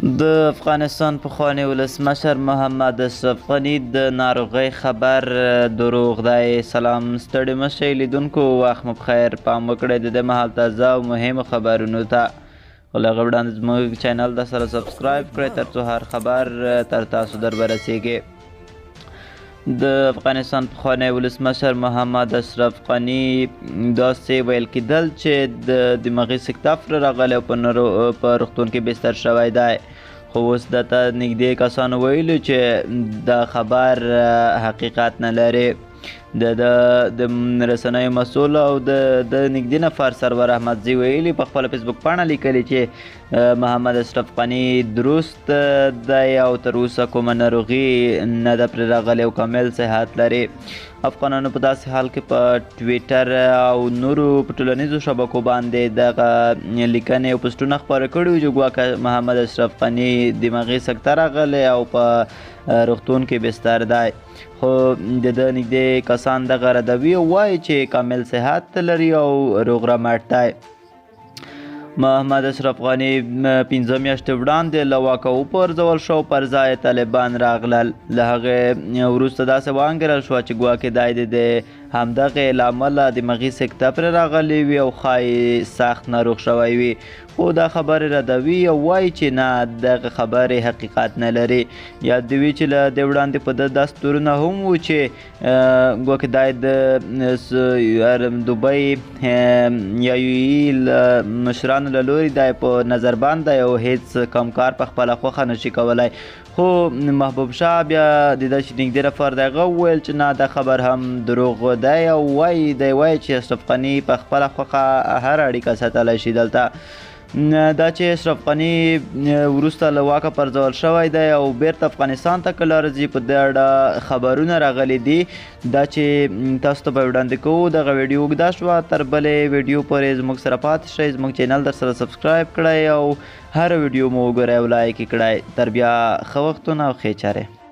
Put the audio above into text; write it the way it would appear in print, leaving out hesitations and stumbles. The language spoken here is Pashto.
د افغانستان پخوانی ولسمشر محمد اشرف غني د ناروغۍ خبر دروغ دی. سلام ستړي مشئ لیدونکو، وخت مو بخیر. پام وکړئ د دې مهال تازه او مهمو خبرونو ته. خو له هغه وړاندې زموږ چینل د سره سبسکرایب کړئ تر څو هر خبر تر تاسو در برسیږي. د افغانستان پخوانی ولسمشر محمد اشرف غني داسې ویل کېدل چې د دماغي سکته راغلی او په روغتون کې بستر شوی دی، خو اوس دته نږدې کسانو ویلي چې دا خبر حقیقت نه لري. د رسنیو مسؤل او د نږدې نفر سرور احمدزي ویلي په خپله فیسبوک پاڼه لیکلي چې محمد اشرف غني درست دی او تر اوسه کومه ناروغي نه ده پرې راغلې او کامل صحت لري. افغانانو په داسې حال کې په ټویټر او نورو په ټولنیزو شبکو باندې دغه لیکنې او پوسټونه خپاره کړي وو چې ګواکه محمد اشرف غني دماغي سکته راغلی او په روغتون کې بستر دی، خو د ده نږدې کسان دغه ردوي او وایي چې کامل صحت لري او روغ رمټ دی. محمد اشرف غني 15 میاشتې وړاندې له واکه وپرځول شو، پر ځای طالبان راغلل. له هغې وروسته داسې وانګېرل شوه چې ګواکې دی د همدغې له امله دماغي سکته پرې راغلی وي او ښایي سخت ناروغ شوی وي، خو دا خبرې ردوي او وایي چې نه، دغه خبرې حقیقت نه لري. یاد دې وي چې له دې وړاندې په ده دا ستورونه هم وو چې ګواکې دی د دوبۍ یا UAE له مشرانو له لوري دی په نظربند دی او هیڅ کمکار په خپله خوښه نشي کولی. خو محبوب شاه بیا د ده چې نږدې نفر دی هغه وویل چې نه، دا خبر هم دروغ دی او وایي چې اشرف غني په خپله خوښه هر اړیکه ساتلی شي دلته. دا چې اشرف غني وروسته له واکه پرځول شوی دی او بیرته افغانستان ته کله راځي، په دې اړه خبرونه راغلي دي. دا چې تاسو ته به وړاندې کوو. دغه ویډیو اوږده شوه، تر بلې ویډیو پورې زموږ سره پاتې شئ. زموږ چینل در سره سبسکرایب کړئ او هر ویډیو مو وګورئ او لایک یې کړئ. تر بیا ښه وختونه او ښې چارې.